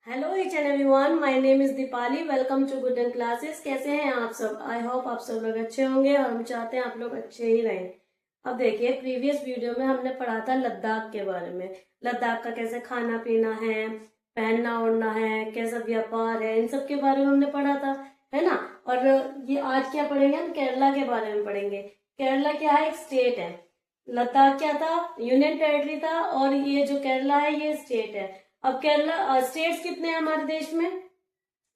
Hello each and everyone, my name is Deepali. Welcome to good and classes. कैसे हैं आप सब? आई होप आप सब लोग अच्छे होंगे और हम चाहते हैं आप लोग अच्छे ही रहें। अब देखिए, प्रीवियस वीडियो में हमने पढ़ा था लद्दाख के बारे में। लद्दाख का कैसे खाना पीना है, पहनना ओढ़ना है, कैसा व्यापार है, इन सब के बारे में हमने पढ़ा था, है ना। और ये आज क्या पढ़ेंगे? हम केरला के बारे में पढ़ेंगे। केरला क्या है? एक स्टेट है। लद्दाख क्या था? यूनियन टेरिटरी था। और ये जो केरला है ये स्टेट है। अब केरला स्टेट्स कितने हैं हमारे देश में?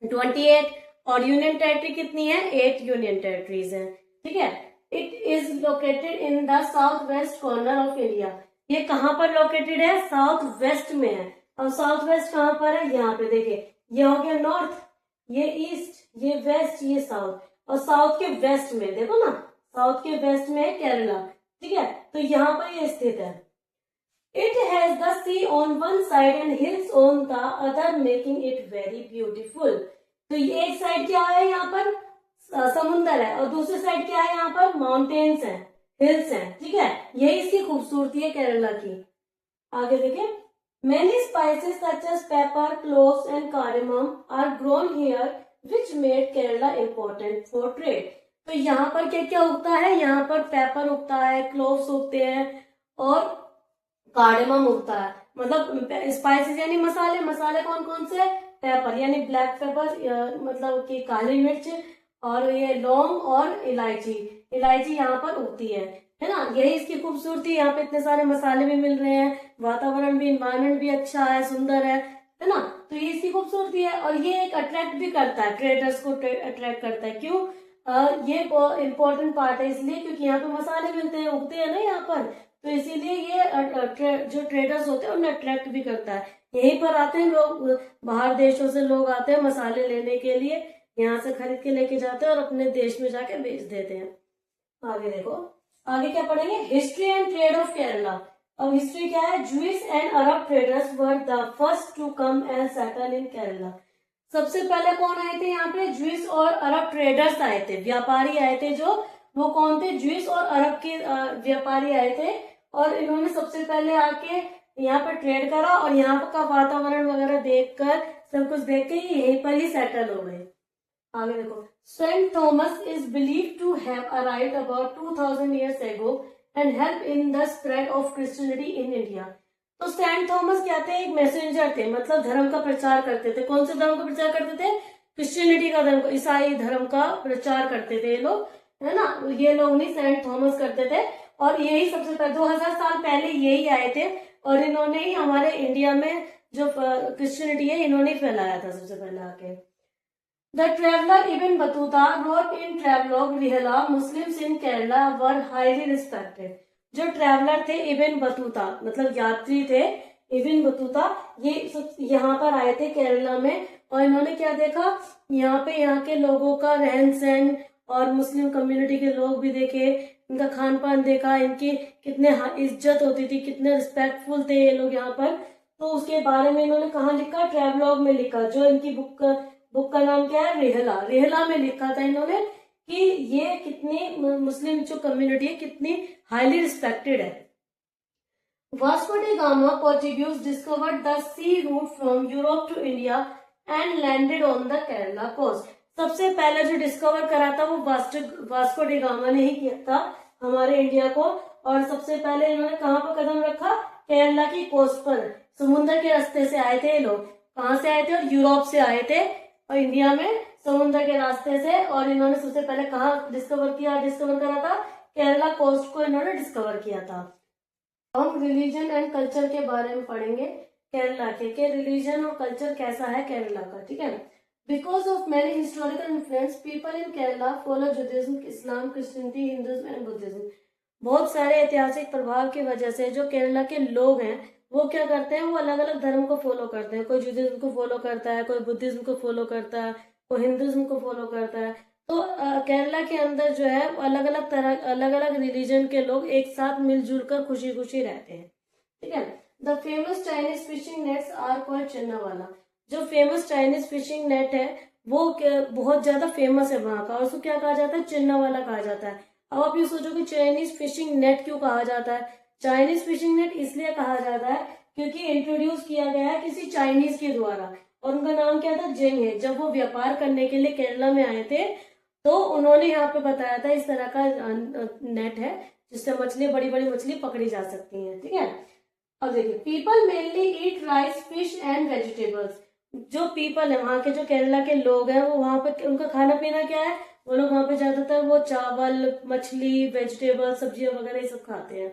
28। और यूनियन टेरिटरी कितनी है? 8 यूनियन टेरिटरीज हैं। ठीक है। It is located in the south west corner of India. ये कहाँ पर लोकेटेड है? साउथ वेस्ट में है। और साउथ वेस्ट कहाँ पर है? यहाँ पे देखिए, ये हो गया नॉर्थ, ये ईस्ट, ये वेस्ट, ये साउथ। और साउथ के वेस्ट में देखो ना, साउथ के वेस्ट में है केरला। ठीक है, तो यहाँ पर ये स्थित है। It has the sea on one side and hills on the other, making it very beautiful. तो ये एक साइड क्या है? यहाँ पर समुंदर है और दूसरी साइड क्या है? यहाँ पर माउंटेन्स हैं, हिल्स हैं। ठीक है, यही इसकी खूबसूरती है केरला की। आगे देखिए, many spices such as pepper, cloves and cardamom are grown here, which made Kerala important for trade. तो यहाँ पर क्या क्या उगता है? यहाँ पर पेपर उगता है, क्लोव्स उगते हैं और कार्डेमम उगता है। मतलब स्पाइसेस यानी मसाले। मसाले कौन कौन से? पेपर यानी ब्लैक पेपर, मतलब कि काली मिर्च, और ये लौंग और इलायची। इलायची यहाँ पर उगती है ना। यही इसकी खूबसूरती। यहाँ पे इतने सारे मसाले भी मिल रहे हैं, वातावरण भी, इन्वायरमेंट भी अच्छा है, सुंदर है ना। तो ये इसकी खूबसूरती है। और ये एक अट्रैक्ट भी करता है, ट्रेडर्स को अट्रैक्ट करता है। क्यों? ये इम्पोर्टेंट पार्ट है इसलिए क्योंकि यहाँ पे मसाले मिलते हैं, उगते हैं ना यहाँ पर। तो इसीलिए ये जो ट्रेडर्स होते हैं उन्हें अट्रैक्ट भी करता है। यहीं पर आते हैं लोग, बाहर देशों से लोग आते हैं मसाले लेने के लिए, यहाँ से खरीद के लेके जाते हैं और अपने देश में जाके बेच देते हैं। आगे देखो, आगे क्या पढ़ेंगे? History and trade of Kerala. अब हिस्ट्री क्या है? Jewish and Arab traders were the first to come and settle in Kerala. सबसे पहले कौन आए थे यहाँ पे? ज्यूइश और अरब ट्रेडर्स आए थे, व्यापारी आए थे। जो वो कौन थे? ज्यूइश और अरब के व्यापारी आए थे। और इन्होंने सबसे पहले आके यहाँ पर ट्रेड करा और यहाँ का वातावरण वगैरह देखकर, सब कुछ देख के यहीं पर ही सेटल हो गए। आगे देखो, Saint Thomas is believe to have arrived about 2000 years ago and help in the spread of Christianity in India. तो सेंट थॉमस क्या थे? एक मैसेंजर थे, मतलब धर्म का प्रचार करते थे। कौन से धर्म का प्रचार करते थे? क्रिश्चियनिटी का धर्म, ईसाई धर्म का प्रचार करते थे ये लोग, है ना। ये लोग नहीं, सेंट थॉमस करते थे। और यही सबसे पहले 2000 साल पहले यही आए थे और इन्होंने ही हमारे इंडिया में जो क्रिश्चियनिटी है इन्होंने फैलाया था सबसे पहले आके। The traveller Ibn Battuta wrote in travelogue Rihla Muslims in Kerala were highly respected. जो ट्रेवलर थे इब्न बतूता, मतलब यात्री थे इब्न बतूता, ये यहाँ पर आए थे केरला में। और इन्होंने क्या देखा? यहाँ पे यहाँ के लोगों का रहन सहन और मुस्लिम कम्युनिटी के लोग भी देखे, इनका खान पान देखा, इनकी कितने इज्जत होती थी, कितने रिस्पेक्टफुल थे ये लोग यहाँ पर। तो उसके बारे में इन्होंने कहाँ लिखा? ट्रेवलॉग में लिखा। जो इनकी बुक का नाम क्या है? रेहला। रेहला में लिखा था इन्होंने कि ये कितनी मुस्लिम जो कम्युनिटी है कितनी हाईली रिस्पेक्टेड है। Vasco da Gama Portuguese discovered the sea route from Europe to India and landed on the Kerala coast. सबसे पहले जो डिस्कवर करा था वो वास्को डे गामा ने ही किया था हमारे इंडिया को। और सबसे पहले इन्होंने कहाँ पर कदम रखा? केरला की कोस्ट पर, समुद्र के रास्ते से आए थे ये लोग। कहाँ से आए थे? और यूरोप से आए थे और इंडिया में समुद्र के रास्ते से। और इन्होंने सबसे पहले कहाँ डिस्कवर करा था? केरला कोस्ट को इन्होंने डिस्कवर किया था। हम रिलीजन एंड कल्चर के बारे में पढ़ेंगे केरला के रिलीजन और कल्चर कैसा है केरला का। ठीक है। Because of many historical influence people in Kerala follow Judaism, Islam, Christianity, Hinduism and Buddhism. बहुत सारे ऐतिहासिक प्रभाव की वजह से जो केरला के लोग हैं वो क्या करते हैं? वो अलग अलग धर्म को फॉलो करते हैं। कोई जुडाइज्म को फॉलो करता है, कोई बुद्धिज्म को फॉलो करता है, कोई हिंदुइज्म को फॉलो करता है। तो केरला के अंदर जो है अलग अलग रिलीजन के लोग एक साथ मिलजुल कर खुशी खुशी रहते हैं। ठीक है। The famous Chinese fishing nets are called Cheenavala. जो फेमस चाइनीज फिशिंग नेट है वो बहुत ज्यादा फेमस है वहां का, और उसको क्या कहा जाता है? चिन्नावाला कहा जाता है। अब आप ये सोचो कि चाइनीज फिशिंग नेट क्यों कहा जाता है? चाइनीज फिशिंग नेट इसलिए कहा जाता है क्योंकि इंट्रोड्यूस किया गया है किसी चाइनीज के द्वारा, और उनका नाम क्या था, जेंग है। जब वो व्यापार करने के लिए केरला में आए थे तो उन्होंने यहाँ पे बताया था इस तरह का नेट है जिससे मछली, बड़ी बड़ी मछली पकड़ी जा सकती है। ठीक है, अब देखिए, people mainly eat rice, fish and vegetables. जो पीपल है, वहाँ के जो केरला के लोग हैं, वो वहाँ पे उनका खाना पीना क्या है, वो लोग वहाँ पे ज्यादातर वो चावल, मछली, वेजिटेबल, सब्जियां वगैरह ये सब खाते हैं।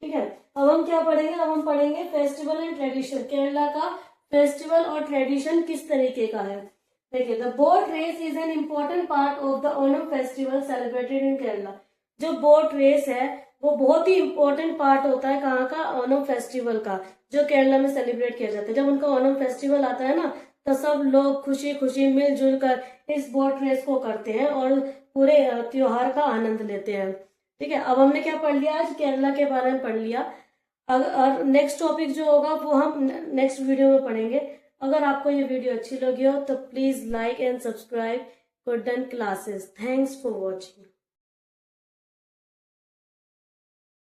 ठीक है, अब हम क्या पढ़ेंगे, अब हम पढ़ेंगे फेस्टिवल एंड ट्रेडिशन। केरला का फेस्टिवल और ट्रेडिशन किस तरीके का है। देखिए, the boat race is an important part of the Onam festival celebrated in Kerala. जो बोट रेस है वो बहुत ही इम्पोर्टेंट पार्ट होता है कहाँ का, ओणम फेस्टिवल का, जो केरला में सेलिब्रेट किया जाता है। जब उनका ओणम फेस्टिवल आता है ना, तो सब लोग खुशी खुशी मिलजुल कर इस बोट रेस को करते हैं और पूरे त्योहार का आनंद लेते हैं। ठीक है, अब हमने क्या पढ़ लिया, आज केरला के बारे में पढ़ लिया। और नेक्स्ट टॉपिक जो होगा वो हम नेक्स्ट वीडियो में पढ़ेंगे। अगर आपको ये वीडियो अच्छी लगी हो तो please like and subscribe golden classes. Thanks for watching.